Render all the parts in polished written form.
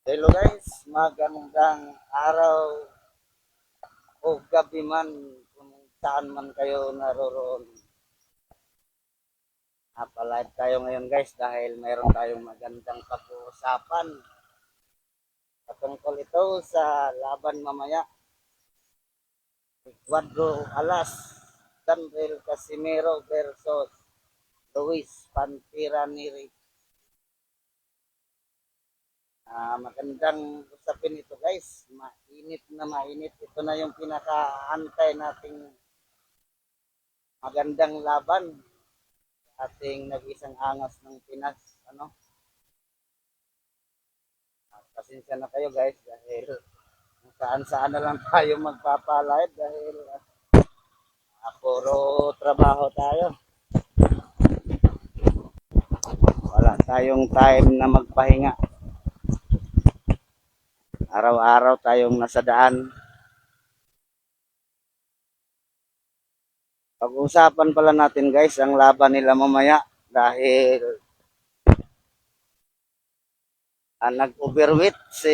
Hello guys, magandang araw o gabi man kung saan man kayo naroroon. Napalive tayo ngayon guys dahil mayroon tayong magandang pag-uusapan. Patungkol ito sa laban mamaya. Cuadro Alas, Danrel Casimero versus Luis Pantera Neri. Magandang usapin ito guys. Mainit na mainit. Ito na yung pinakaantay nating magandang laban. Ating nag-isang angas ng Pinas. Pasensya na kayo guys dahil saan-saan na lang tayo magpapalive dahil puro trabaho tayo. Wala tayong time na magpahinga. Araw-araw tayong nasa daan. Pag-usapan pala natin guys ang laban nila mamaya dahil nag-overweight si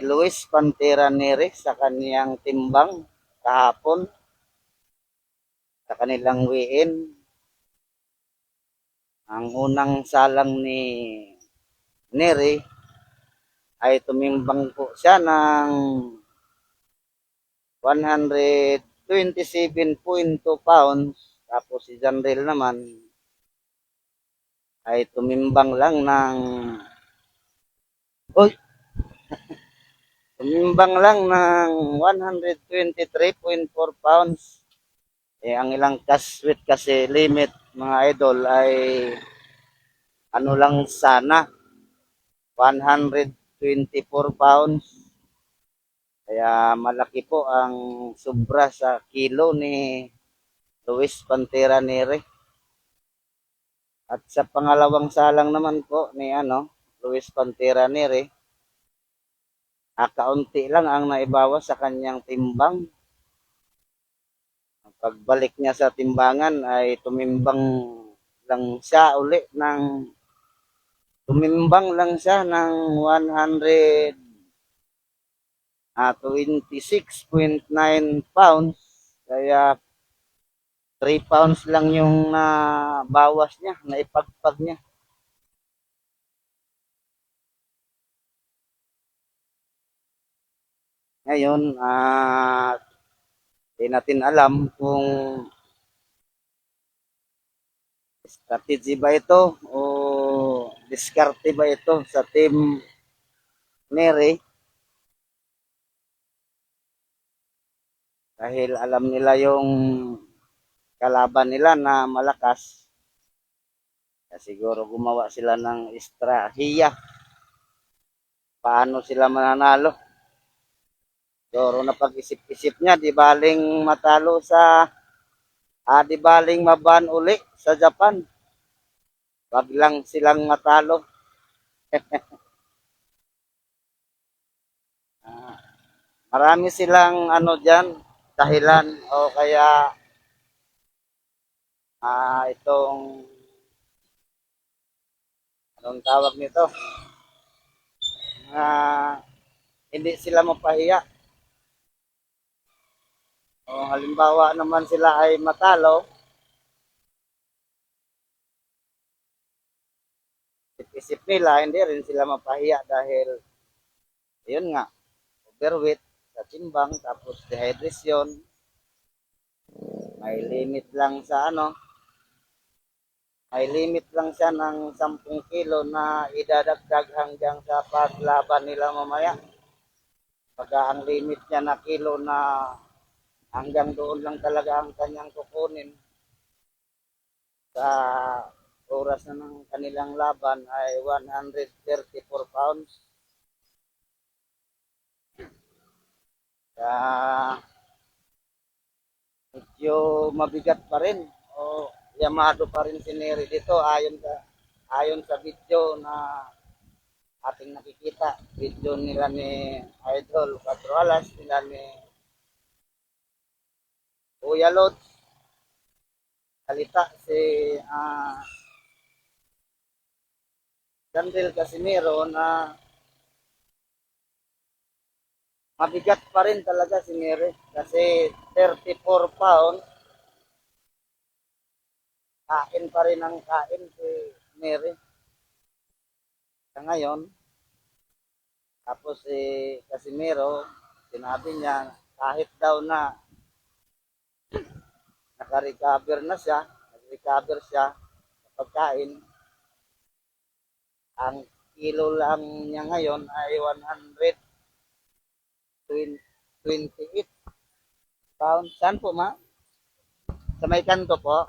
Luis Pantera Neri sa kaniyang timbang kahapon sa kanilang weigh-in. Ang unang salang ni Neri ay tumimbang po siya ng 127.2 pounds. Tapos si Janril naman ay tumimbang lang ng tumimbang lang ng 123.4 pounds. Ang ilang cash weight kasi limit mga idol ay ano lang sana 124 pounds. Kaya malaki po ang sobra sa kilo ni Luis Pantera Neri. At sa pangalawang salang naman po ni Luis Pantera Neri, kaunti lang ang naibawas sa kanyang timbang. Pagbalik niya sa timbangan ay tumimbang lang siya ng 126.9 pounds. Kaya 3 pounds lang yung nabawas niya, naipagpag niya. Ngayon, hindi natin alam kung strategy ba ito o diskarte ba ito sa team Neri. Dahil alam nila yung kalaban nila na malakas. Kaya siguro gumawa sila ng estrahiya. Paano sila mananalo? Siguro na pag-isip-isip niya, di baling maban uli sa Japan. Wag lang silang matalo. Marami silang diyan, dahilan o kaya itong anong tawag nito? Hindi sila mapahiya. O halimbawa naman sila ay matalo, isip nila hindi rin sila mapahiya dahil yun nga, overweight sa timbang tapos dehydration. May limit lang siya ng 10 kilo na idadagdag hanggang sa paglaban nila mamaya. Pagka ang limit niya na kilo na hanggang doon lang talaga ang kanyang kukunin sa oras na ng kanilang laban ay 134 pounds. Kaya medyo mabigat pa rin o yamado pa rin si Neri dito ayon sa video na ating nakikita, video nila ni Idol Cuadro Alas, nila ni Kuya Lods, salita si Danrel Casimero na mabigat pa rin talaga si Mary kasi 34 pounds, kain pa rin ang kain si Mary. Sa ngayon, tapos si Casimiro, sinabi niya kahit daw na naka-recover na siya, nag-recover siya sa pagkain, ang kilo lang niya ngayon ay 128 pounds. Saan po ma? Sa may kanto po?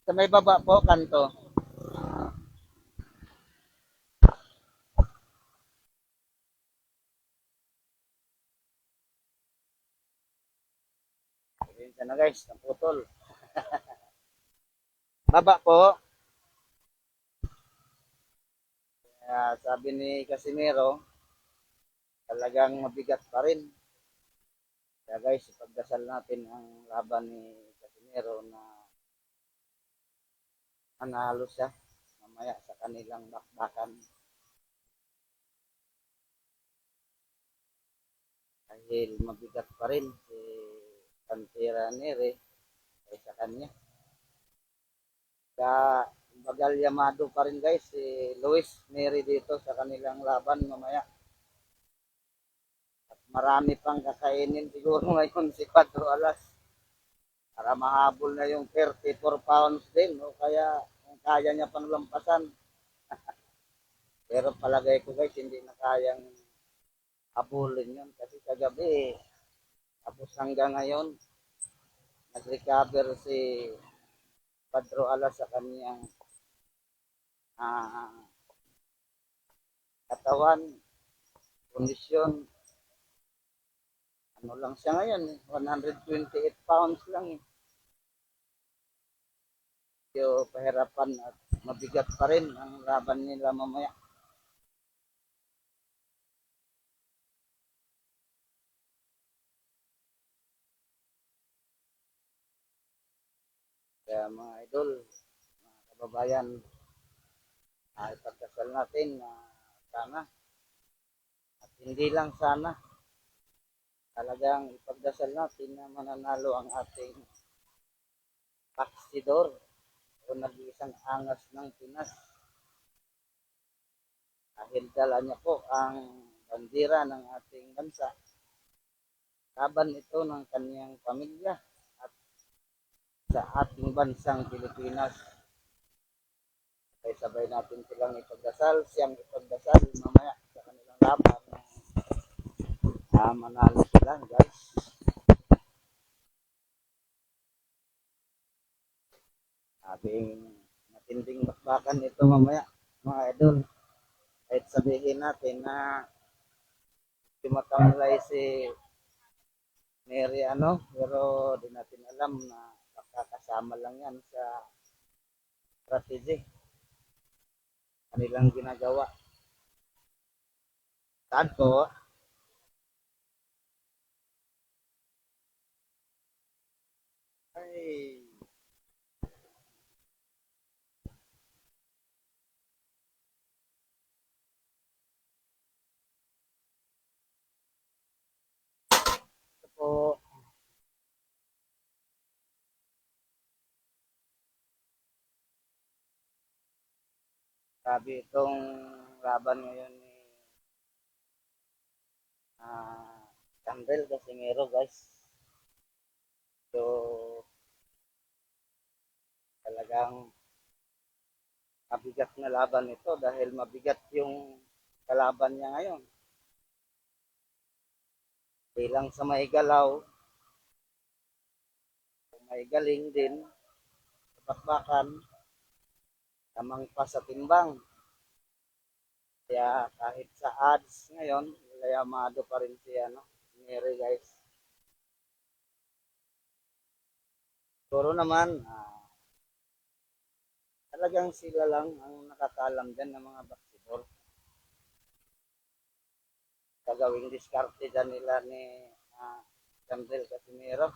Sa may baba po, kanto. Ayun na guys, naputol. Baba po. Sabi ni Casimiro, talagang mabigat pa rin. Kaya guys, ipagdasal natin ang laban ni Casimiro na manalo siya mamaya sa kanilang bakbakan. Dahil mabigat pa rin si Pantera Nere sa kanya. Kaya bagal yamado pa rin guys si Luis Neri dito sa kanilang laban mamaya. At marami pang kakainin siguro ngayon si Cuatro Alas para mahabol na yung 34 pounds din. O kaya kung kaya niya pang lampasan. Pero palagay ko guys hindi na kayang habulin yun kasi kagabi tapos hanggang ngayon nag-recover si Pedro Alas sa kanyang uh, katawan, kondisyon. Ano lang siya ngayon, 128 pounds lang. So, pahirapan at mabigat pa rin ang laban nila mamaya. Kaya mga idol, mga kababayan, ipagdasal natin na sana at hindi lang sana, talagang ipagdasal natin na mananalo ang ating Paksidor o nag-iisang angas ng Pinas. Dahil dala niya po ang bandera ng ating bansa. Laban ito ng kanyang pamilya at sa ating bansang Pilipinas. Kaya sabay natin silang ipagdasal, siyang ipagdasal mamaya sa kanilang laban. Manalo sila guys. Sabing matinding bakbakan ito mamaya mga idol. Kahit sabihin natin na tumatamlay si Mary pero di natin alam na makakasama lang yan sa strategy kanilang ginagawa. Saan po? Ay, ito po. Sabi itong laban ngayon ni Campbell Casimiro guys. So, talagang mabigat na laban ito dahil mabigat yung kalaban niya ngayon. Bilang sa may galaw, may galing din sa bakbakan, tamang pa sa timbang. Kaya kahit sa odds ngayon, layamado pa rin si Mary guys. Siguro naman, talagang sila lang ang nakakalam dyan ng mga baksidor. Gagawing diskarte dyan nila ni Campbell Casimiro.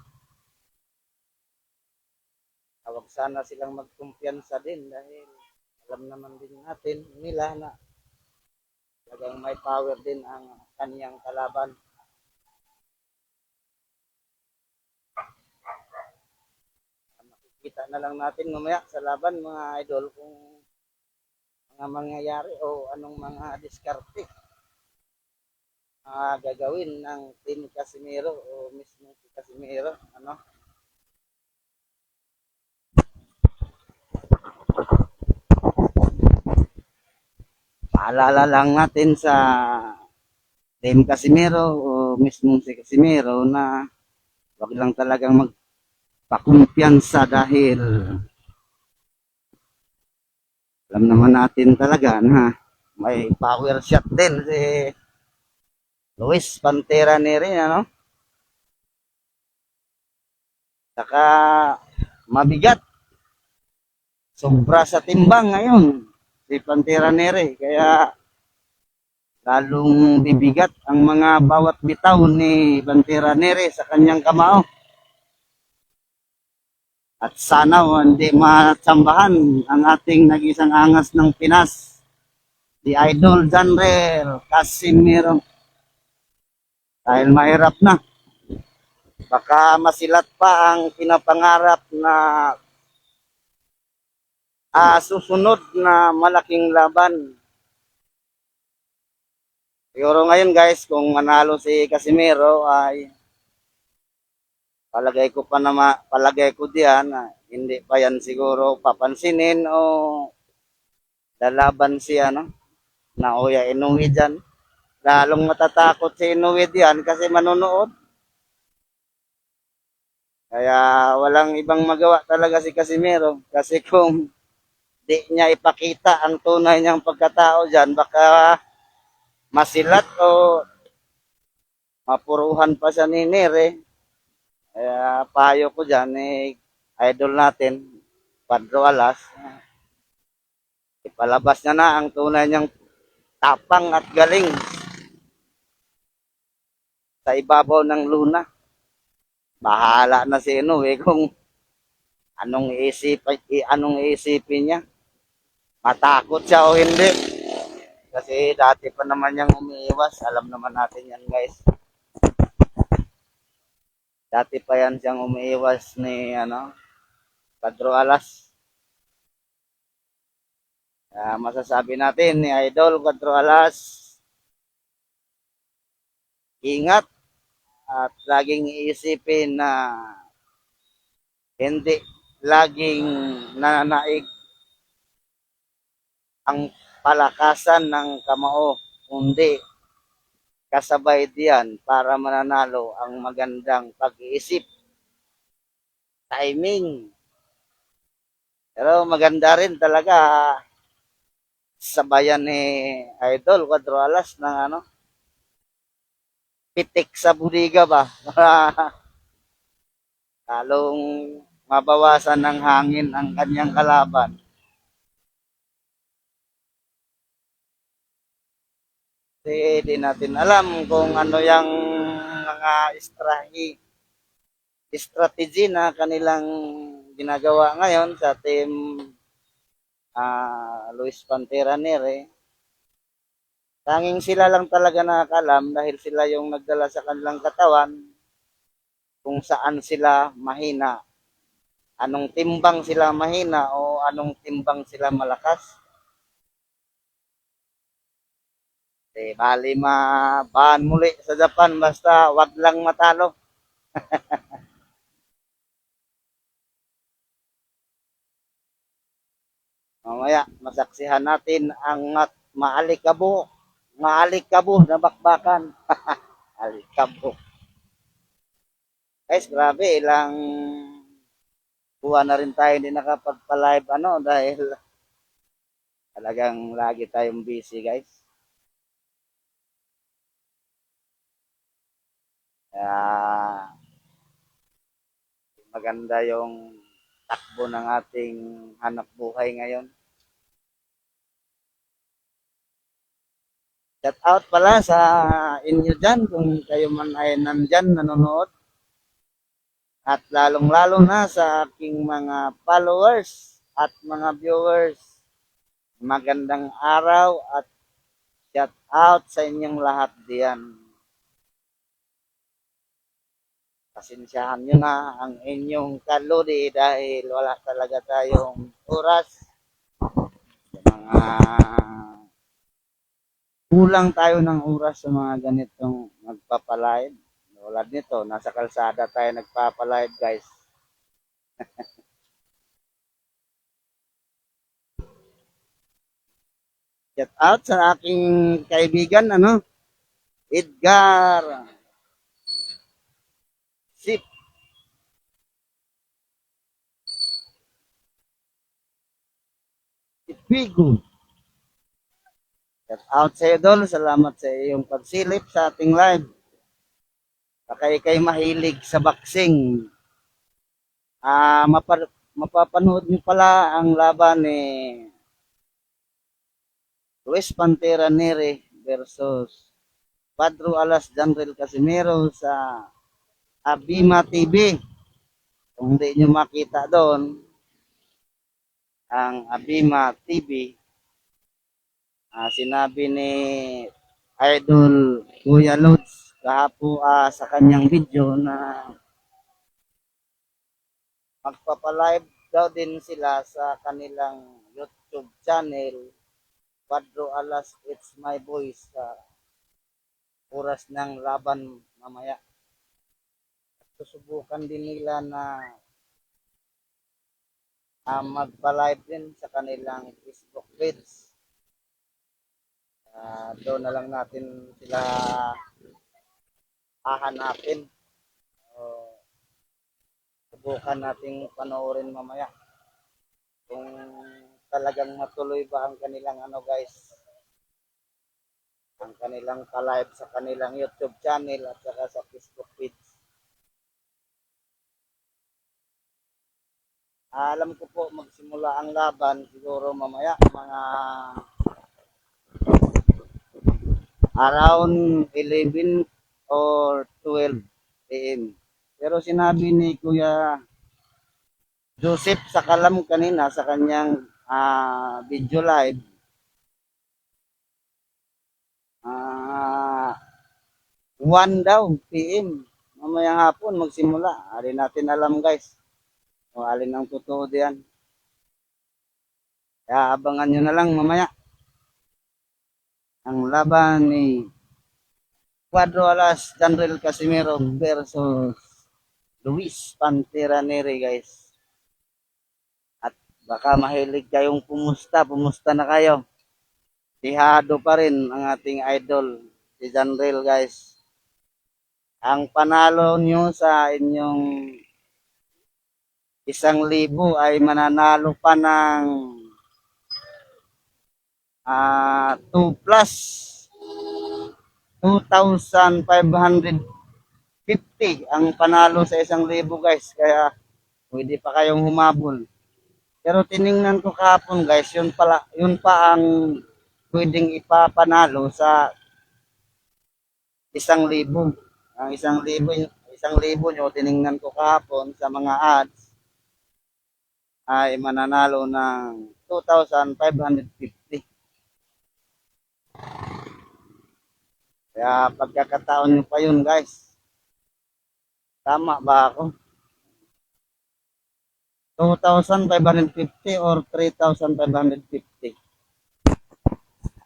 Huwag sana silang magkumpiyansa din dahil alam naman din natin nila na talagang may power din ang kaniyang kalaban kita na lang natin mamaya sa laban mga idol kung mga mangyayari o anong mga diskarte gagawin ng Team Casimiro o mismo si Casimiro. Ano? Paalala lang natin sa Team Casimiro o mismo si Casimiro na wag lang talagang magpakumpiyansa dahil alam naman natin talaga na may power shot din si Luis Pantera Neri, ano? Saka mabigat. Sobra sa timbang ngayon si Pantera Neri. Kaya lalong bibigat ang mga bawat bitaw ni Pantera Neri sa kanyang kamao. At sana hindi matsambahan ang ating nag-isang angas ng Pinas, si Idol Janrel Casimiro. Dahil mahirap na. Baka masilat pa ang pinapangarap na susunod na malaking laban. Siguro ngayon guys, kung manalo si Casimiro ay palagay ko diyan hindi pa yan siguro papansinin o lalaban si ano na Oya Inoue dyan. Lalong matatakot si Inoue diyan kasi manonood. Kaya walang ibang magawa talaga si Casimiro kasi kung di niya ipakita ang tunay niyang pagkatao dyan, baka masilat o mapuruhan pa siya ni Nere. Kaya payo ko dyan, idol natin, Pedro Alas, ipalabas niya na ang tunay niyang tapang at galing sa ibabaw ng luna. Bahala na si Inoue kung anong iisipin niya. Matakot siya o hindi. Kasi dati pa naman niyang umiiwas. Alam naman natin yan guys. Dati pa yan siyang umiiwas ni Pedro Alas. Masasabi natin ni Idol Pedro Alas, ingat at laging iisipin na hindi laging nananaig ang palakasan ng kamao, kundi kasabay diyan para mananalo ang magandang pag-iisip, timing. Pero maganda rin talaga sabayan ni Idol Pedro Alas ng pitik sa budiga ba? Talong mabawasan ng hangin ang kanyang kalaban. Kasi di natin alam kung ano yung mga strategy na kanilang ginagawa ngayon sa team Luis Pantera Nere. Tanging sila lang talaga nakakalam dahil sila yung nagdala sa kanilang katawan kung saan sila mahina. Anong timbang sila mahina o anong timbang sila malakas. Bali mabahan muli sa Japan basta wag lang matalo. Mamaya masaksihan natin ang maalikabo na bakbakan. Alikabo. Guys, grabe ilang buwan na rin tayo hindi nakapagpa-live dahil talagang lagi tayong busy guys. Kaya maganda yung takbo ng ating hanap buhay ngayon. Shout out pala sa inyo dyan kung kayo man ay nandyan nanonood. At lalong-lalo na sa aking mga followers at mga viewers. Magandang araw at shout out sa inyong lahat diyan. pasensyahan nyo na ang inyong kaludi dahil wala talaga tayong oras. Mga kulang tayo ng oras sa mga ganitong magpapalive. Tulad nito, nasa kalsada tayo nagpapalive guys. Shout out sa aking kaibigan, Edgar Sip. Pigo. Shout out sa iyo, Dol. Salamat sa iyong pagsilip sa ating live. Baka ikay mahilig sa boxing. Mapapanood niyo pala ang laban ni Luis Pantera Neri versus Pedro Alas Janril Casimero sa Abima TV. Kung hindi nyo makita doon, ang Abima TV, sinabi ni Idol Kuya Lods kahapo sa kanyang video na magpapalive daw din sila sa kanilang YouTube channel Pedro Alas It's My Voice sa oras ng laban mamaya. Susubukan din nila na magpa-live din sa kanilang Facebook page. Doon na lang natin sila hahanapin. Subukan nating panoorin mamaya kung talagang matuloy ba ang kanilang guys, ang kanilang pa-live sa kanilang YouTube channel at saka sa Facebook page. Alam ko po magsimula ang laban siguro mamaya mga around 11 or 12 AM. Pero sinabi ni Kuya Joseph Sakalam kanina sa kanyang video live, 1 daw PM. Mamayang hapon magsimula. Alin natin alam guys. O alin ang totoo diyan. Kaya abangan nyo na lang mamaya. Ang laban ni Pedro Alas Janril Casimero versus Luis Pantera Neri guys. At baka mahilig kayong pumusta na kayo. Tihado pa rin ang ating idol si Janril guys. Ang panalo nyo sa inyong 1,000 ay mananalo pa ng 2 plus 2,550 ang panalo sa 1,000 guys. Kaya pwede pa kayong humabol. Pero tiningnan ko kahapon guys, yun pa ang pwedeng ipapanalo sa 1,000. Ang 1,000 nyo, tiningnan ko kahapon sa mga ads, ay mananalo ng 2,550. Kaya pagkakataon nyo pa yun guys. Tama ba ako? 2,550 or 3,550.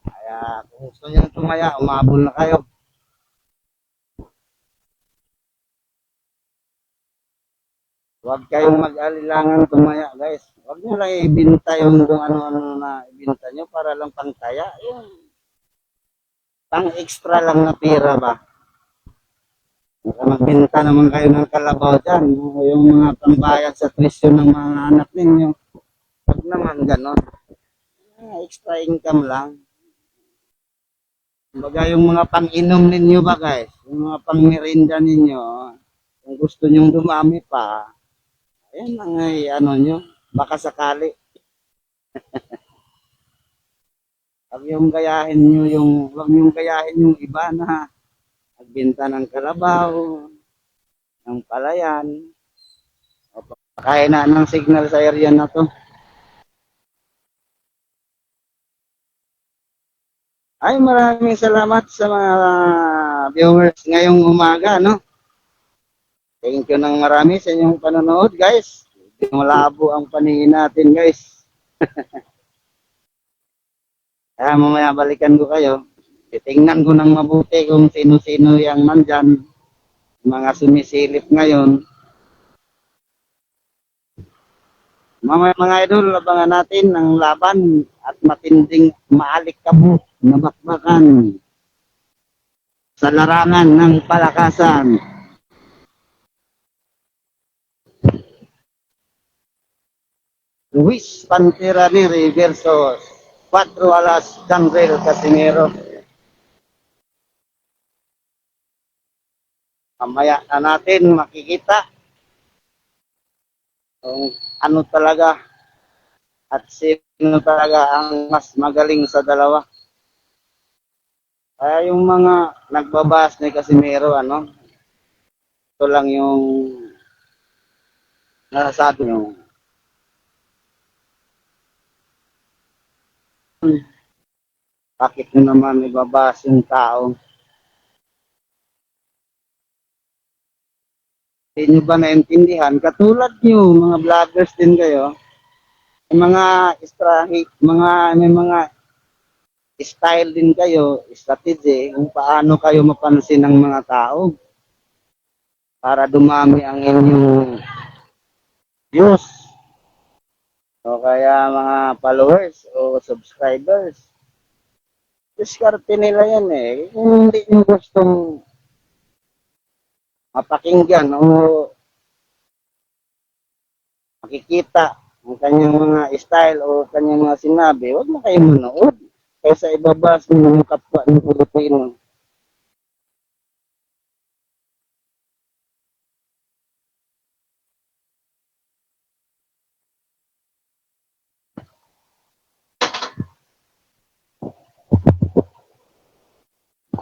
Kaya kung gusto nyo tumaya, umabol na kayo. Huwag kayong mag-alilangan tumaya guys. Huwag nyo lang ibinta yung kung ano-ano na ibinta nyo para lang pangtaya. Yung pang extra lang na pira ba. Magbenta naman kayo ng kalabaw dyan. Yung mga pambayad sa tuition ng mga anak ninyo. Huwag naman ganon. Extra income lang. Kumbaga yung mga pang-inom ninyo ba guys. Yung mga pang-merinda ninyo. Kung gusto nyong dumami pa. Ayan ang nyo. Baka sakali. Huwag yung gayahin yung iba na magbenta ng kalabaw, ng palayan. Kaya na ng signal sa area na to. Ay, maraming salamat sa mga viewers ngayong umaga, no? Thank you ng marami sa inyong panonood, guys. Malabo ang paningin natin, guys. Kaya mamaya balikan ko kayo. Titingnan ko ng mabuti kung sino-sino yung nandyan. Mga sumisilip ngayon. Mamaya mga idol, labangan natin ang laban at matinding maalikabok na bakbakan sa larangan ng palakasan. Luis Pantiraniri versus 4 alas Ganrel Casimero. Mamaya na natin makikita kung ano talaga at sino talaga ang mas magaling sa dalawa. Kaya yung mga nagbabas ni Casimero, ito lang yung nasasabi nyo. Bakit nyo naman ibabas yung tao? Hindi nyo ba naintindihan? Katulad nyo, mga vloggers din kayo, may mga style din kayo, strategy, kung paano kayo mapansin ng mga tao para dumami ang inyong views o kaya mga followers o subscribers. Diskarte nila yan eh. Kung hindi nyo gustong mapakinggan o makikita ang kanyang mga style o kanyang mga sinabi, huwag mo kayo manood. Kaysa ibabas ng kapwa ng Pilipino.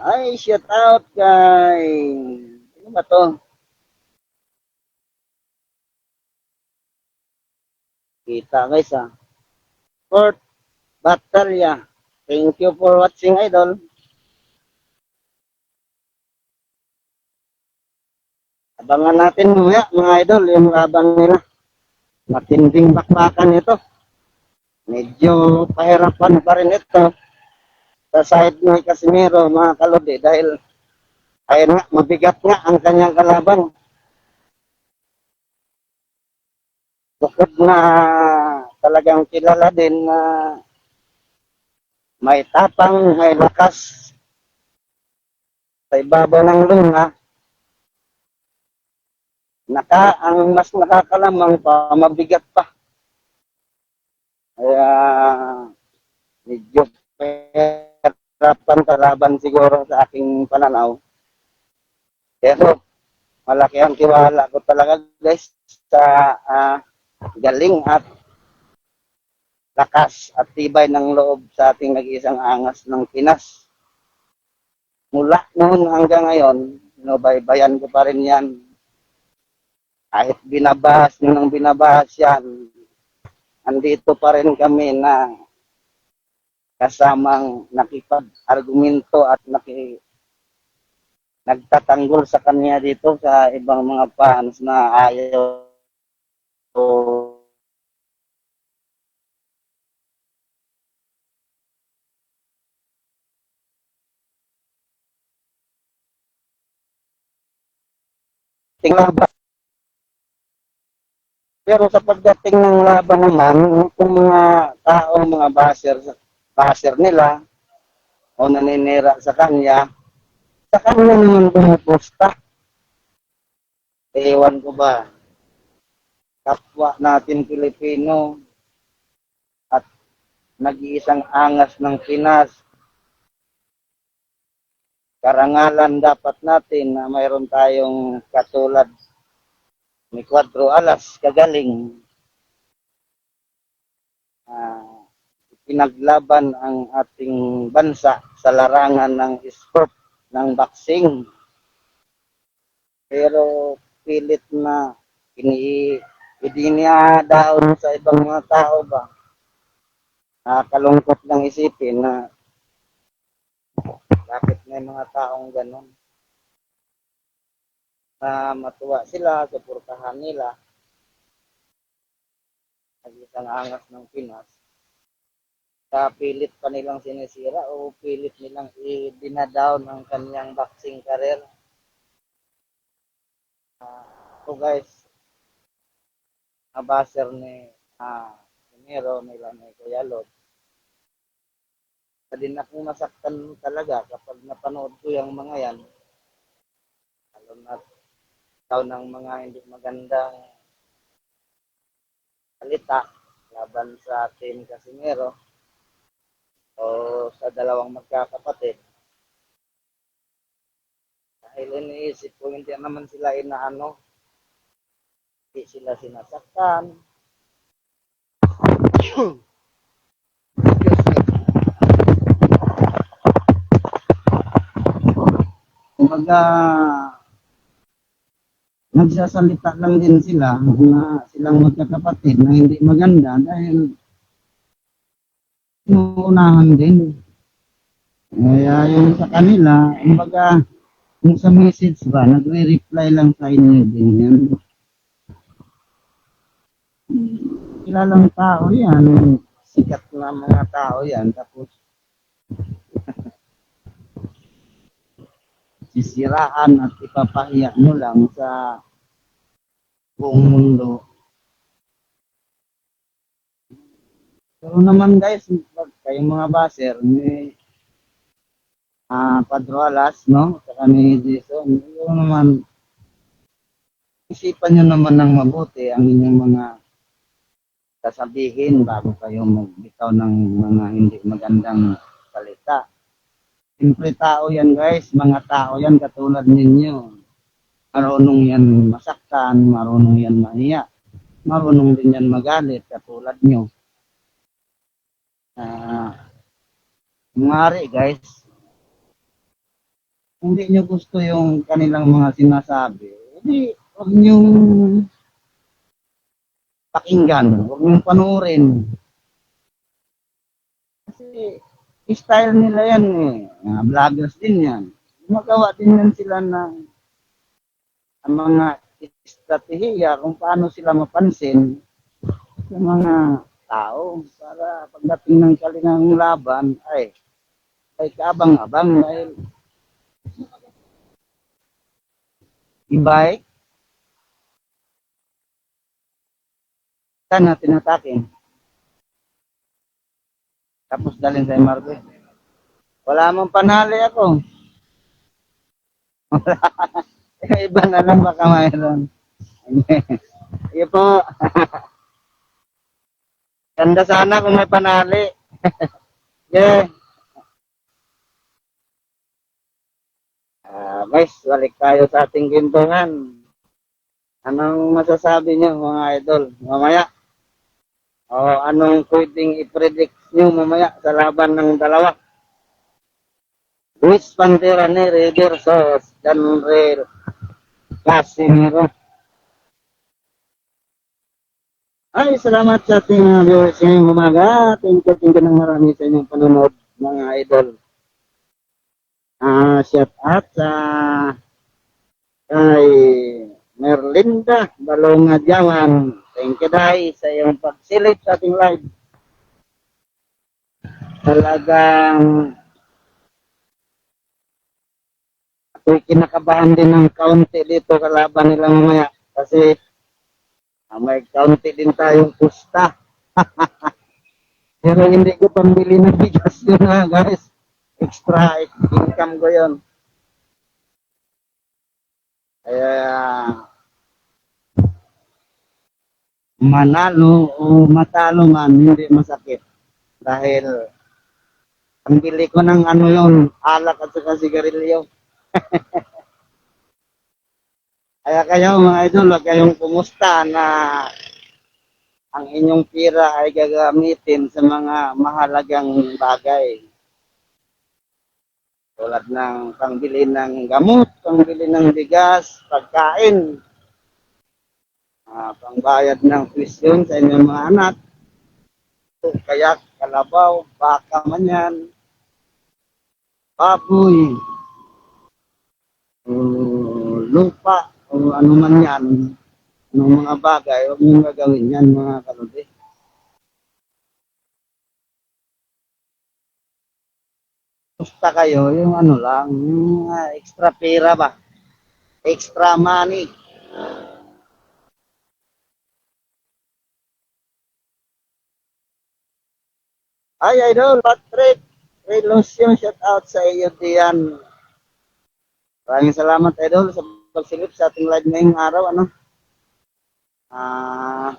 Ay, shout out kay... Ano ba to? Kita guys Fort Batalya. Thank you for watching, idol. Abangan natin mamaya, mga idol, yung laban nila. Matinding bakbakan ito. Medyo pahirapan pa rin ito sa side ni Casimiro, mga kalodi, dahil ayun nga, mabigat nga ang kanyang kalaban. Bukod na talagang kilala din na may tapang, may lakas sa ibabaw ng luna, ang mas nakakalamang pa, mabigat pa. Kaya medyo pahirapan kalaban siguro sa aking pananaw. Pero malaki ang tiwala ko talaga guys sa galing at lakas at tibay ng loob sa ating nag-iisang angas ng Pinas. Mula noon hanggang ngayon, baybayan ko pa rin yan. Kahit binabahas nyo ng binabahas yan, andito pa rin kami na kasamang nakipag-argumento at nagtatanggol sa kanya dito sa ibang mga fans na ayaw laban. Pero sa pagdating ng laban naman, kung mga tao, mga baser nila o naninira sa kanya naman pumupusta. Ewan ko ba, kapwa natin Pilipino at nag-iisang angas ng Pinas, karangalan dapat natin na mayroon tayong katulad ni Cuatro Alas kagaling pinaglaban ang ating bansa sa larangan ng sport ng boxing. Pero pilit na idiniadaon sa ibang mga tao ba. Nakakalungkot lang isipin na bakit may mga taong ganun na matuwa sila, suportahan nila. Nag-isang angas ng Pinas. Pilit pa nilang sinisira o pilit nilang i-dinadown ang kanyang boxing career. So guys, nabaser ni Nero nila ni Kuya Lod. Din akong masaktan talaga kapag napanood ko yung mga yan. Lalo na taw ng mga hindi magandang salita laban sa team Casimero o sa dalawang magkakapatid. Dahil iniisip ko hindi naman sila inaano, hindi sila sinasaktan. Kumbaga, nagsasalita lang din sila na silang magkakapatid na hindi maganda dahil inuunahan din. Kaya yung sa kanila, kumbaga, yung sa message ba, nagre-reply lang sa inyo din yan. Kilalang tao yan, sikat na mga tao yan, tapos sisiraan at ipapahiya nyo lang sa buong mundo. Pero naman guys, kayong mga baser, ni Padro Alas, no? Saka ni Jason, yung naman, isipan nyo naman ng mabuti ang inyong mga sasabihin bago kayo magbitaw ng mga hindi magandang salita. Siyempre tao yan guys, mga tao yan katulad ninyo. Marunong yan masaktan, marunong yan mahiya, marunong din yan magalit katulad nyo. Mari guys, hindi nyo gusto yung kanilang mga sinasabi, hindi, huwag nyong pakinggan, huwag nyong panurin. Kasi style nila yan eh, vloggers din yan. Gumagawa din yan sila ng mga estratehiya kung paano sila mapansin sa mga tao para pagdating ng kalingang laban ay kaabang-abang dahil ibay sana tinatakin tapos dalhin sa MRB. Wala mong panali ako. Iba na lang baka mayroon. Iyo po. Ganda sana kung may panali. Yeah. Guys, balik tayo sa ating gintungan. Anong masasabi niyo mga idol? Mamaya. O anong pwedeng i-predict niyo mamaya sa laban ng dalawa? Luis Pantera Neri versus Janrel Casimiro. Ay, salamat sa ating viewers ngayong umaga. Thank you ng marami sa inyong panonood mga idol. Shout out sa kay Merlinda Balonga Jawan. Thank you dahil sa iyong pagsilip sa ating live. Talagang ako'y kinakabahan din ng kaunti dito kalaban nila mamaya kasi may kaunti din tayong pusta. Pero hindi ko pambili ng bigas yun na guys. Extra income ko yun. Kaya manalo o matalo man hindi masakit. Dahil ang bili ko ng ano yun, alak at saka sigarilyo. Kaya kayo mga idol, huwag kayong kumusta na ang inyong pira ay gagamitin sa mga mahalagang bagay. Tulad ng pangbili ng gamot, pangbili ng bigas, pagkain, pangbayad ng tuition sa inyong mga anak, kaya kalabaw, baka man yan, baboy, lupa, o O ano man yan, anong mga bagay, huwag niyong gagawin yan mga kaludi. Basta kayo, yung ano lang, yung extra pera ba? Extra money. Ay, idol, Patrick. Relusyon, shout out sa iyo diyan. Maraming salamat, idol, sa pagsilip sa ating live ngayong araw. Ano? Ah,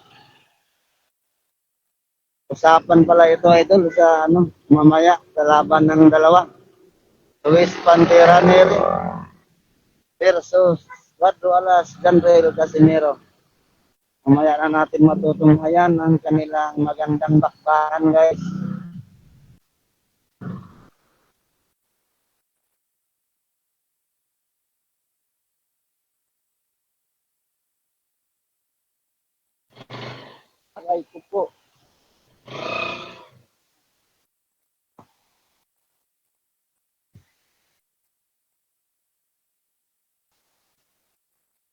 usapan pala ito, idol, sa ano, mamaya, sa laban ng dalawa. Luis Panteraneri versus Guado Alas Ganrel Casimiro. Mamaya na natin matutunghayan ang kanilang magandang bakbakan, guys. Aray ko po.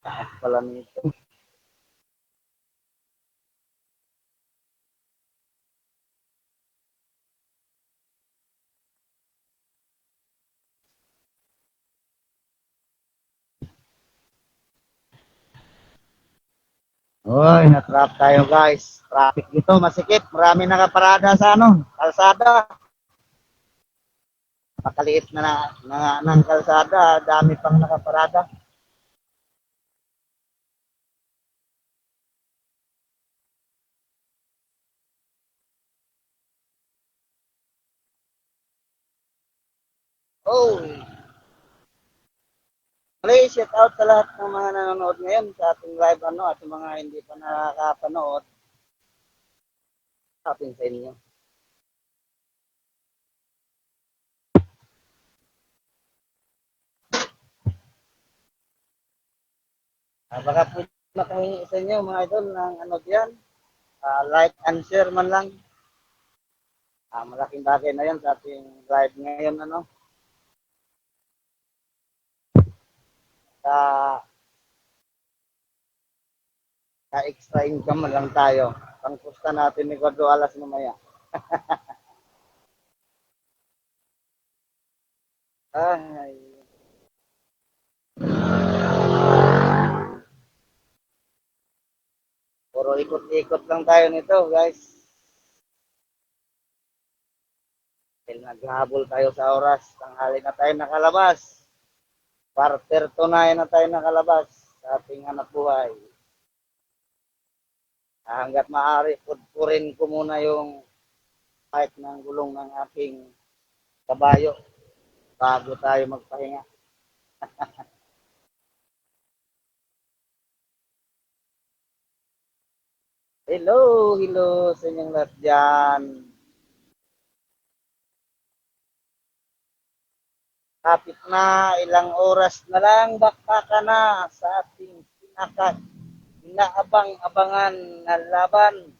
Taas pala nito. Hoy, na-trap tayo guys. Traffic dito, masikip. Marami nakaparada sa ano, kalsada. Pakaliit na ng kalsada, dami pang nakaparada. Oh, play shout out sa lahat ng mga nanonood ngayon sa ating live ano at sa mga hindi pa nakakapanood. Sabi sa inyo. Baka pwede makahingi sa inyo mga idol ng ano diyan. Like and share man lang. Malaking bagay na yan sa ating live ngayon ano. Sa extra income lang tayo. Pangpusta natin ni Gordo Alas mamaya. Ay, puro ikot-ikot lang tayo nito, guys. Dahil naghahabol tayo sa oras. Tanghali na tayo nakalabas. Quarter to 9 na tayo nakalabas sa ating hanap buhay. Hanggat maaari, pudpurin ko muna yung mic ng gulong ng aking kabayo bago tayo magpahinga. Hello, hello sa inyong lahat dyan. Kapit na, ilang oras na lang, baka ka na sa ating inaabang-abangan na laban.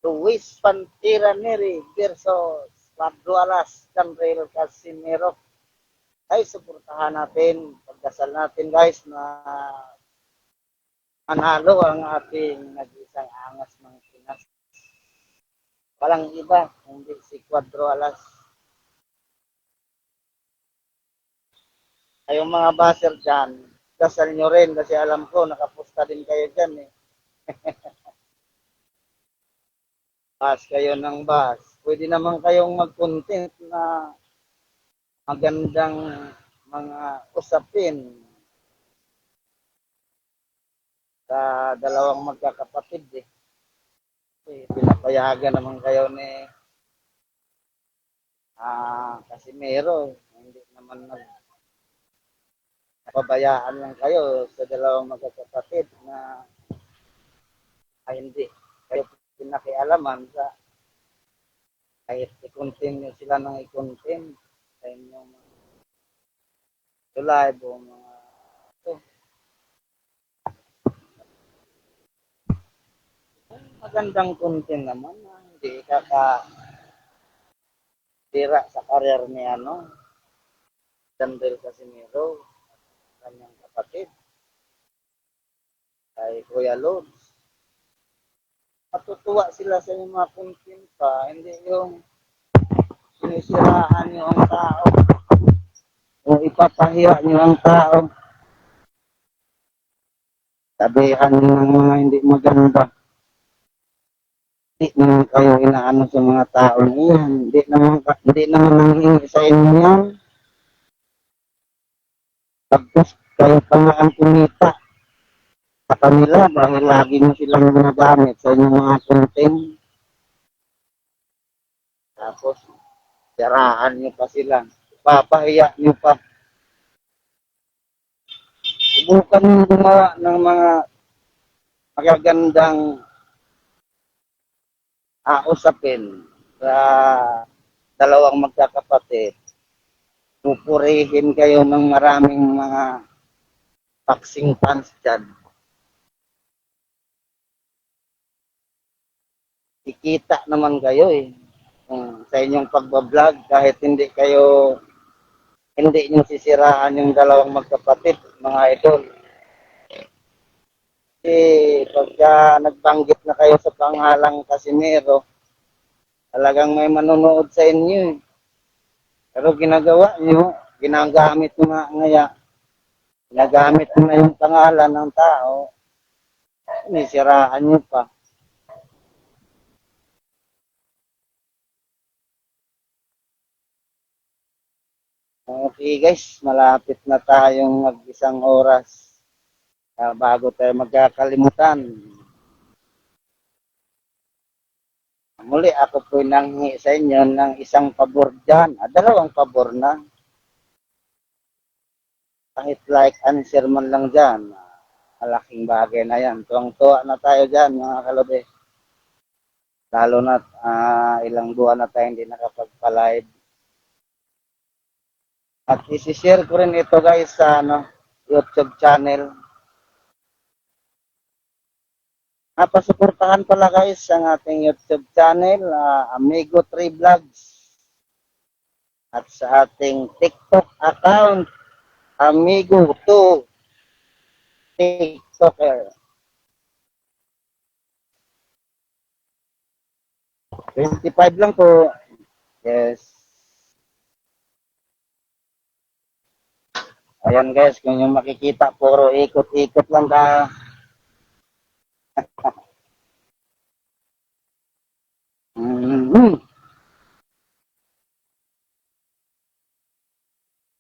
Luis Pantiraneri versus Pablo Alas Canrel Casimiro. Ay, suportahan natin, pagdasal natin guys na manalo ang ating nag-isang angas ng Pinas. Walang iba, hindi si Cuadro Alas. Kayong mga baser dyan, dasal nyo rin kasi alam ko nakapusta din kayo dyan eh. Bas kayo ng bas. Pwede naman kayong mag-content na magandang mga usapin sa dalawang magkakapatid eh. Kasi pinapayagan naman kayo ni Casimiro. Hindi naman napabayaan lang kayo sa dalawang magkakapatid na hindi kayo pinakialaman sa kahit i-continue sila ng i-continue sa inyong live o mga ito. Magandang content naman na hindi kakatira sa karir ni ano, Sandel Casimiro, kanyang kapatid. kay Kuya Lods. Matutuwa sila sa inyong mga content pa, hindi yung sinisiraan nyo ang tao o ipapahiya nyo ang tao. Sabihan nyo ng mga hindi maganda. Hindi naman kayo inaano sa mga tao niyan. Hindi naman nanghingi sa inyo yan. Tapos kayo pa nga ang kumita sa kanila dahil lagi nyo silang ginagamit sa inyong mga content. Tapos siraan nyo pa sila. Papahiya nyo pa. Subukan nyo gumawa ng mga magagandang usapin sa dalawang magkakapatid. Pupurihin kayo ng maraming mga boxing fans dyan. Kikita naman kayo eh. Sa inyong pagbablog kahit hindi nyo sisiraan yung dalawang magkapatid, mga idol. Kasi pagka nagbanggit na kayo sa pangalang Casimiro, talagang may manonood sa inyo eh. Pero ginagawa nyo, ginagamit nyo ginagamit nyo na yung pangalan ng tao, sinisiraan nyo pa. Okay guys, malapit na tayong mag-isang oras bago tayo magkakalimutan. Muli ako po nanghingi sa inyo ng isang pabor dyan, dalawang pabor na. Kahit like and share man lang dyan, malaking bagay na yan. Tuwang-tuwa na tayo dyan mga kalobe. Lalo na ilang buwan na tayo hindi nakapagpa-live. At isi-share ko rin ito guys sa YouTube channel. Napasuportahan pala guys ang ating YouTube channel, Amigo 3 Vlogs. At sa ating TikTok account, Amigo 2 TikToker. 25 lang po. Yes. Ayan guys, kung yung makikita, puro ikot-ikot lang ka.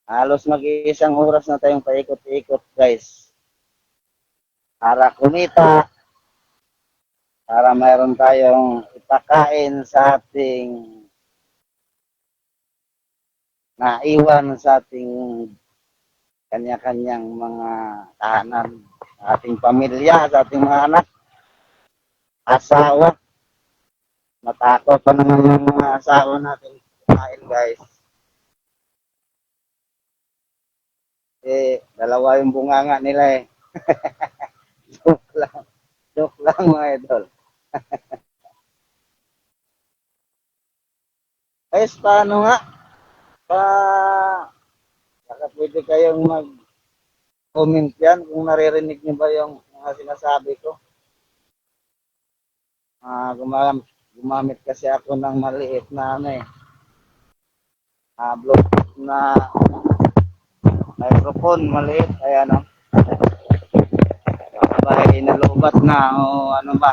Halos mag-iisang oras na tayong paikot-ikot guys. Para kumita, para mayroon tayong ipakain sa ating naiwan sa ating kanya-kanyang mga tahanan, sa ating pamilya, sa ating mga anak, asawa. Matakot pa naman yung mga asawa natin kumain guys. Dalawa yung bunganga nila eh. Joke lang. Joke lang mga idol. Guys, paano nga? Baka pwede kayong mag-comment yan kung naririnig niyo ba yung mga sinasabi ko. Gumamit kasi ako ng maliit na Bluetooth na microphone, maliit. Ayan o. Baka inalubat na o ano ba.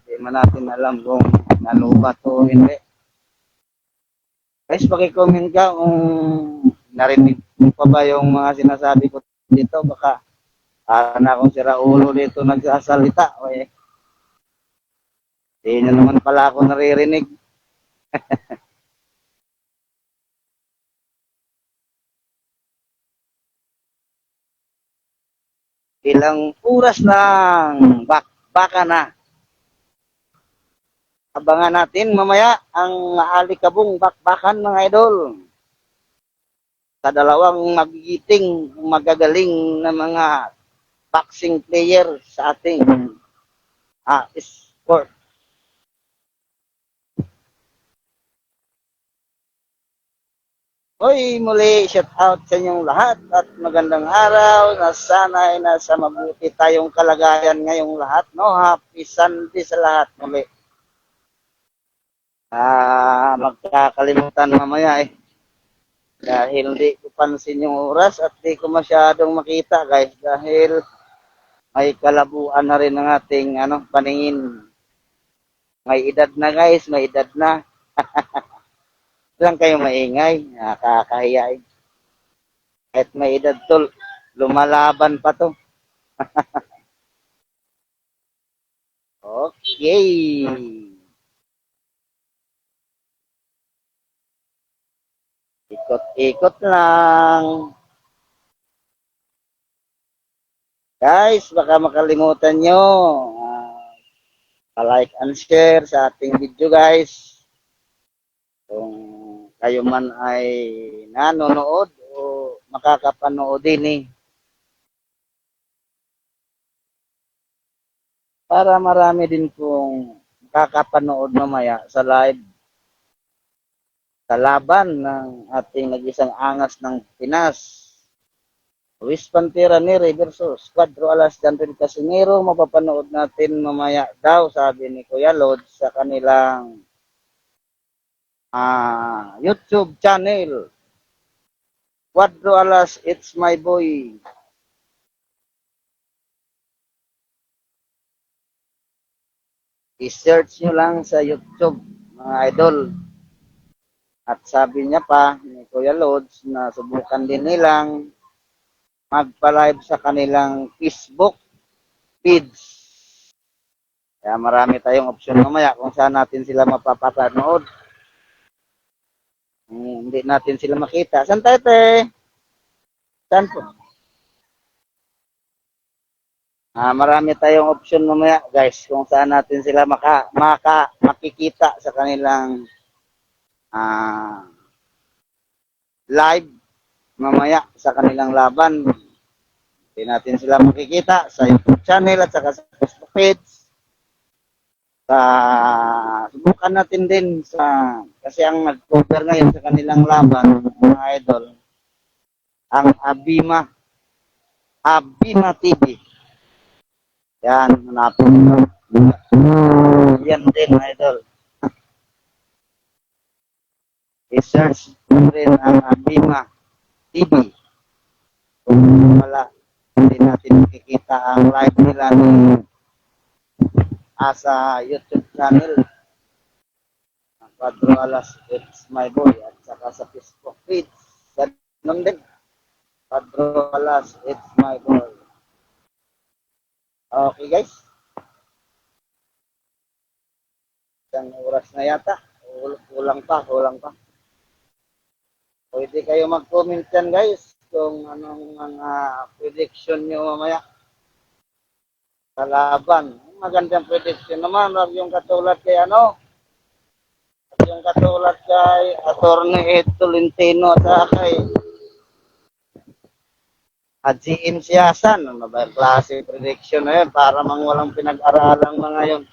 Di man natin alam kung nalubat o hindi. Guys, paki-comment ka kung narinig mo pa ba yung mga sinasabi ko dito. Baka na akong sira ulo dito nagsasalita. Hindi nyo naman pala ako naririnig. Ilang oras ng bakbaka na. Abangan natin mamaya ang alikabong bakbakan mga idol. Sa dalawang magigiting, magagaling na mga boxing player sa ating sport. Hoy, muli shout out sa inyong lahat at magandang araw na sana ay nasa mabuti tayong kalagayan ngayong lahat, no? Happy Sunday sa lahat muli. Magkakalimutan mamaya eh. Dahil hindi ko pansin yung oras at di ko masyadong makita guys dahil may kalabuan na rin ng ating paningin. May edad na guys, may edad na. Lang kayo maingay, nakakahiya eh. Kahit may edad tol, lumalaban pa to. Okay. Ikot-ikot lang. Guys, baka makalimutan nyo. Like and share sa ating video guys. Kung kayo man ay nanonood o makakapanood din eh. Para marami din pong makakapanood mamaya sa live sa laban ng ating nag-isang angas ng Pinas. Luis Pantera Neri versus Cuadro Alas Jantel Casimiro. Mapapanood natin mamaya daw, sabi ni Kuya Lod sa kanilang YouTube channel. Cuadro Alas, it's my boy. I-search nyo lang sa YouTube, mga idol. At sabi niya pa ni Kuya Lods na subukan din nilang magpa-live sa kanilang Facebook feeds. Kaya marami tayong option mamaya kung saan natin sila mapapapanood. Hindi natin sila makita. Saan tayo, te? Saan po? Marami tayong option mamaya, guys, kung saan natin sila makikita sa kanilang live mamaya sa kanilang laban. Hindi natin sila makikita sa YouTube channel at saka sa Facebook page. Subukan natin din kasi ang nag-cover ngayon sa kanilang laban, mga idol, ang Abima TV. Yan, hanapin nyo. Yan din, mga idol. I-search rin ang Abima TV. Kung wala, hindi natin makikita ang live nila sa YouTube channel. Cuadro Alas, it's my boy. At saka sa Facebook page. Ganun din. Cuadro Alas, it's my boy. Okay guys. Isang oras na yata. Kulang pa. Pwede kayo mag-comment yan guys kung anong mga prediction nyo mamaya sa laban. Magandang prediction naman. Wag yung katulad kay yung katulad kay Attorney Ed Tolentino at kay Haji Imsiasan. Ano ba yung klase prediction na yun? Para mang walang pinag-aralang mga yun.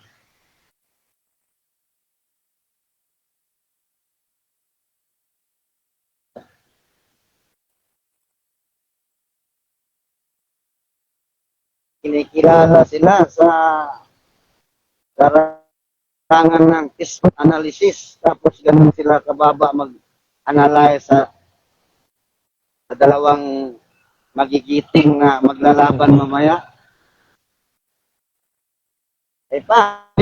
Kinikilala sila sa karangan ng analysis. Tapos ganun sila kababa mag-analyze sa dalawang magigiting na maglalaban mamaya.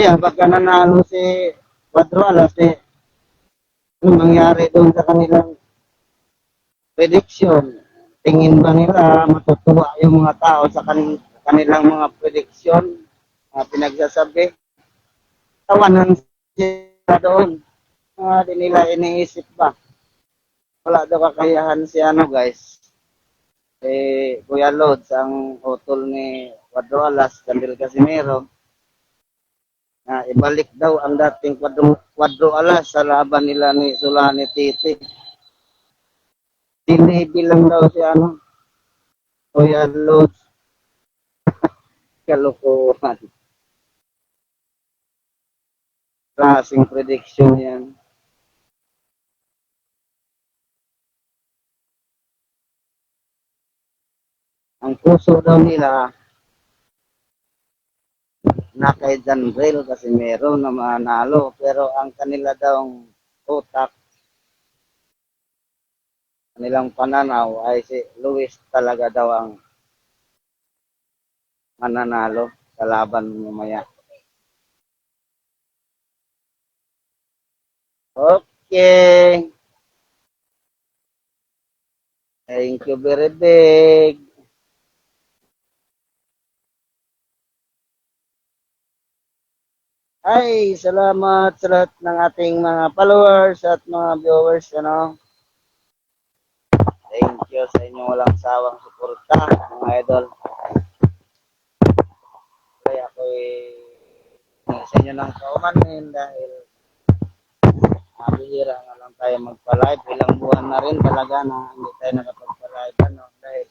Yan, pagka nanalo si Cuadro Alas, ano mangyari doon sa kanilang prediction? Tingin ba nila matutuwa yung mga tao sa kanilang mga prediction na pinagsasabi? Tawanan sila doon. Di nila iniisip ba? Wala daw kakayahan si guys. Kuya Lods, ang utol ni Cuadro Alas, Candil Casimiro, na ibalik daw ang dating Cuadro Alas sa laban nila ni Sulani Titi. Tinibilang daw si Kuya Lods. Kalokohan. Klaseng prediction yan. puso daw nila na kay Janril kasi meron na manalo. Pero ang kanila daw utak, kanilang pananaw ay si Luis talaga daw ang mananalo sa laban mamaya. Okay. Thank you very big. Ay, salamat sa lahat ng ating mga followers at mga viewers. Ano? Thank you sa inyong walang sawang suporta, mga idol. Kaya ako sa inyo ng kaumanin dahil bihira nga lang tayo magpa-live. Ilang buwan na rin talaga na hindi tayo nakapagpa-live. Ano? Dahil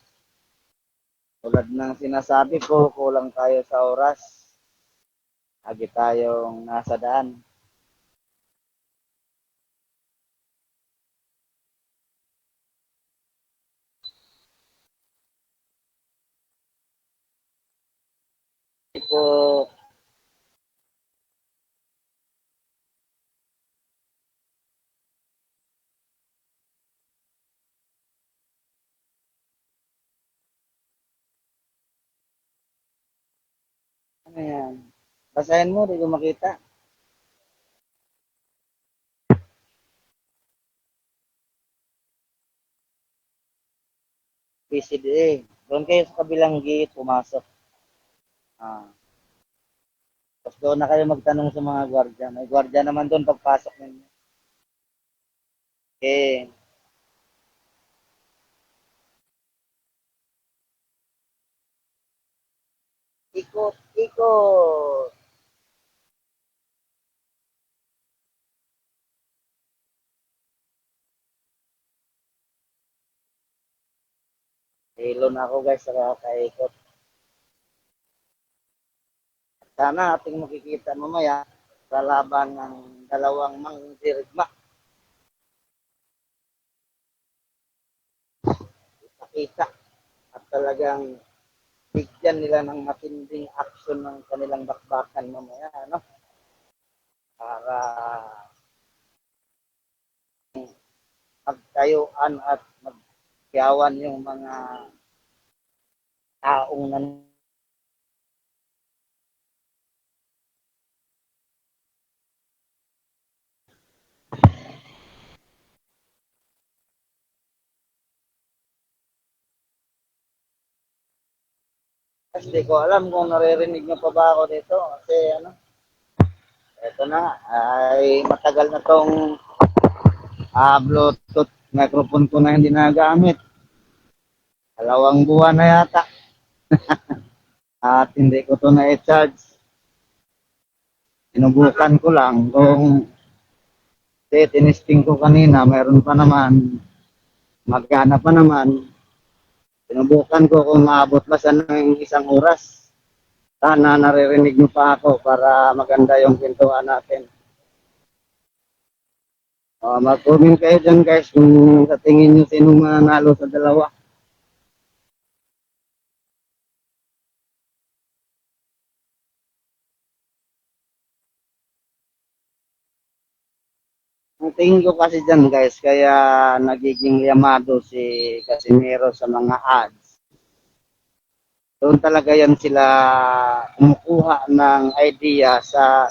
tulad ng sinasabi ko, kulang tayo sa oras. Lagi tayong nasa daan. Po, ano yan? Basahin mo, di ko makita. PCDA. Doon kayo sa kabilang gate, pumasok. Ah. Tapos doon na kayo magtanong sa mga gwardiya. May gwardiya naman doon pagpasok ninyo. Okay. Ikot, ikot. Hilo na ako guys sa kakaikot. Sana ating makikita mamaya sa laban ng dalawang mangdirigma. Nakita at talagang bigyan nila ng matinding action ng kanilang bakbakan mamaya, ano? Para magtayuan at magkiyawan yung mga taong nan hindi ko alam kung naririnig nyo pa ba ako dito kasi ano, eto na ay matagal na tong Bluetooth microphone ko na hindi nagamit. 2 buwan na yata at hindi ko to na-charge. Sinubukan ko lang kung tinisting ko kanina, mayroon pa naman, magana pa naman. Sinubukan ko kung maabot ba sa ng 1 oras. Sana naririnig niyo pa ako para maganda yung pintuan natin. Mag-comment kayo dyan guys kung sa tingin nyo sino manalo sa dalawa. Ang tingin ko kasi dyan guys, kaya nagiging yamado si Casimiro sa mga ads. Doon talaga yan sila kumukuha ng idea sa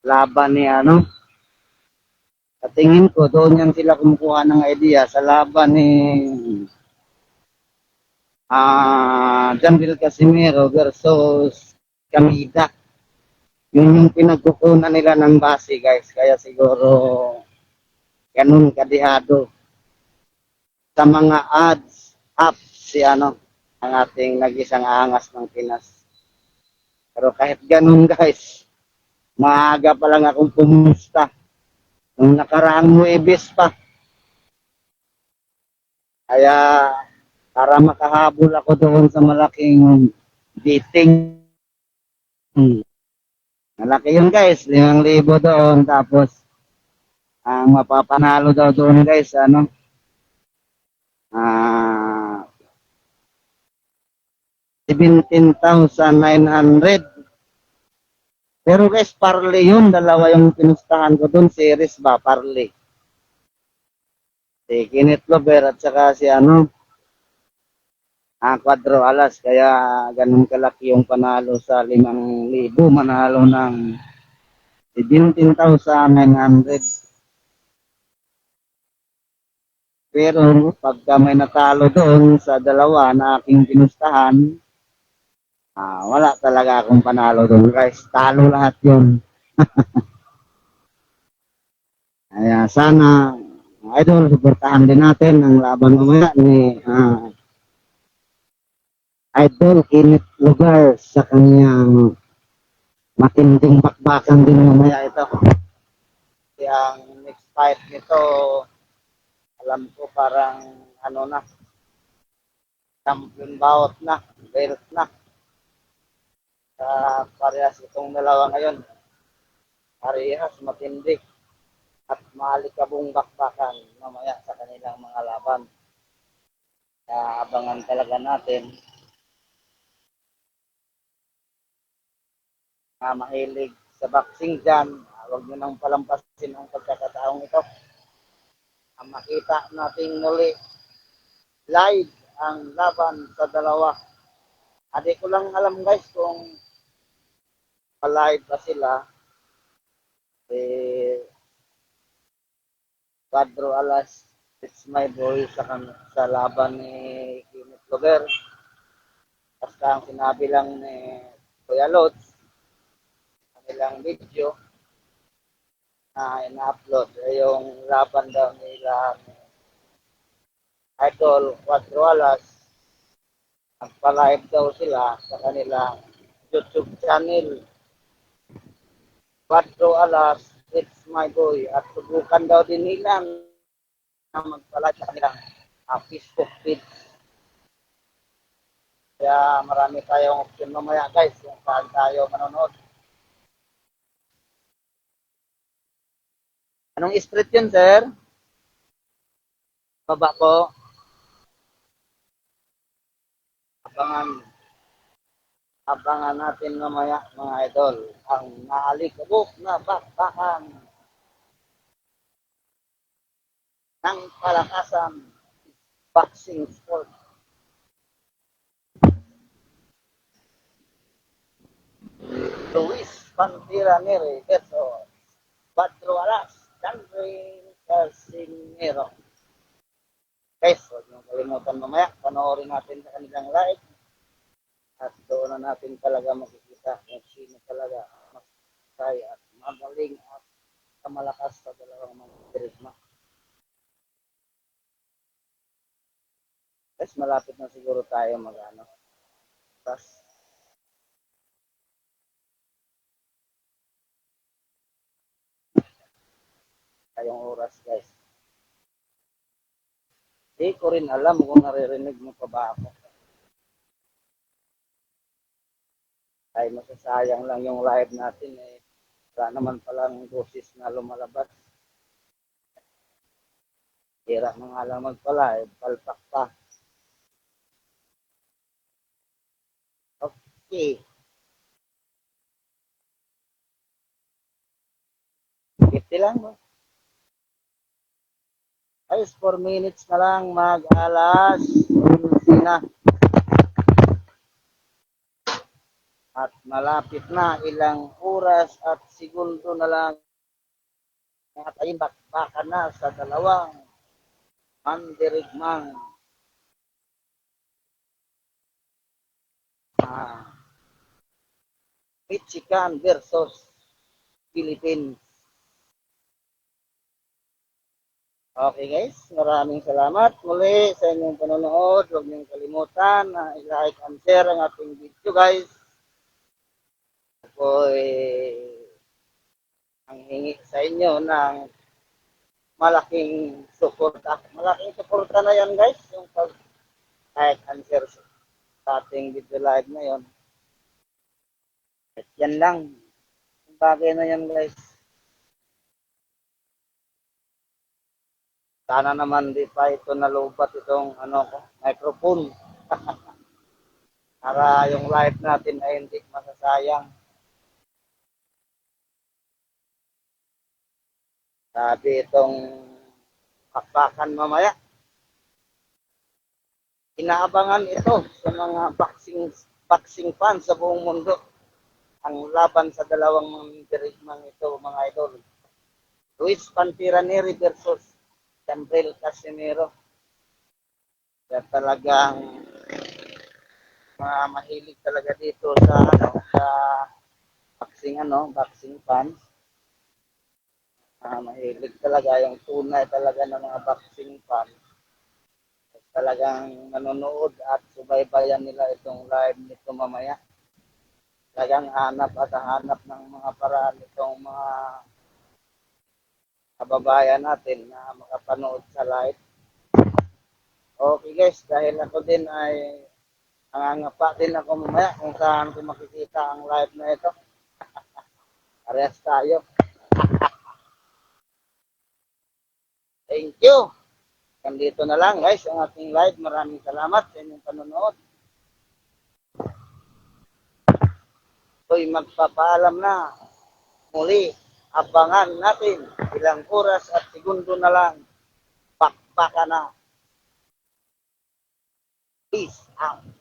laban ni ano. Sa tingin ko, doon yan sila kumukuha ng idea sa laban ni Janvil Casimiro versus Camida. Yun yung pinagkukunan nila ng base guys. Kaya siguro ganun kadihado. Sa mga ads, up si ano, ang ating nag-isang angas ng Pinas. Pero kahit ganun guys, maaga pa lang akong pumusta. Nung nakaraang Muebes pa. Kaya para makahabol ako doon sa malaking biting. Malaki yun guys, 5,000 doon. Tapos, ang mapapanalo daw doon guys, ano, 17,900. Pero guys, Parley yun. Dalawa yung pinustahan ko dun. Series ba? Parley. Si Kenneth Lover at saka si Quadro Alas. Kaya ganun kalaki yung panalo sa 5,000. Manalo ng 17,900. Pero pagka may natalo doon sa dalawa na aking pinustahan, wala talaga akong panalo doon guys. Talo lahat yun. Kaya sana, idol, suportahan din natin ang laban mamaya ni Idol Kenneth Lugar sa kanyang matinding bakbakan din mamaya ito. Ang next fight nito, alam ko parang na, champion bout na, belt na. Parehas itong dalawa ngayon. Parehas matindi at maalikabong bakbakan mamaya sa kanilang mga laban. Kaya abangan talaga natin na mahilig sa boxing dyan. Huwag nyo nang palampasin ang pagkakataong ito. Makita natin muli live ang laban sa dalawa. Hindi ko lang alam guys kung live ba sila. Quadro Alas, it's my boy sa laban ni Kenneth Lover. Basta ang sinabi lang ni Kuya Lods, kanilang video na ina-upload yung laban daw nila Idol Quadro Alas. Nagpa-live daw sila sa kanilang YouTube channel. Quadro Alas, it's my boy. At subukan daw din nila na magpa-live sa kanilang Facebook page. Kaya marami tayong option mamaya guys kung saan tayo manonood. Anong street yun, sir? Baba po. Abangan natin mamaya mga idol ang naalikabok na bakbakan ng palakasan boxing sport. Luis Pantira Nere versus Quadro Alas, Henry Casimiro. Guys, huwag nyo kalimutan mamaya, panoorin natin sa kanilang live. At doon na natin talaga makikita kung sino talaga mas kaya at magaling at kamalakas sa dalawang mga charisma. Guys, malapit na siguro tayo tas tayong oras guys. Hindi ko rin alam kung naririnig mo pa ba ako. Ay masasayang lang yung live natin wala naman palang boses na lumalabas. Hira na nga lang magpa-live, palpak pa. Okay. 50 lang mo. Guys, 4 minutes na lang mag-alas 11 na. At malapit na ilang oras at segundo na lang at ayun bakbakan na sa dalawang mandirigmang Mexican versus Philippines. Okay guys, maraming salamat muli sa inyong panonood. Huwag niyong kalimutan na i-like and share ang ating video guys. Ako ang hingi sa inyo ng malaking suporta. Malaking suporta na yan guys, yung pag-like and share sa ating video live na yon. At yan lang. Yung bagay na yan guys. Sana naman di pa ito nalubat itong microphone. para yung life natin ay hindi masasayang. Sabi itong pakpakan mamaya, inaabangan ito sa mga boxing fans sa buong mundo. Ang laban sa dalawang mandirigmang ito, mga idol. Luis Pantiraneri versus Jambril Casimero. Kaya talagang mga mahilig talaga dito sa boxing fans. Mahilig talaga yung tunay talaga ng mga boxing fans. Talagang nanonood at subaybayan nila itong live nito mamaya. Talagang hanap at hanap ng mga paraan itong mga kababayan natin na makapanood sa live. Okay guys, dahil ako din ay nangangapa din ako mamaya kung saan ko makikita ang live na ito. Parehas tayo. Thank you. Dito na lang guys ang ating live. Maraming salamat sa inyong panonood. Ako'y magpapaalam na. Muli, abangan natin ilang oras at segundo na lang. Pakpaka na. Peace out.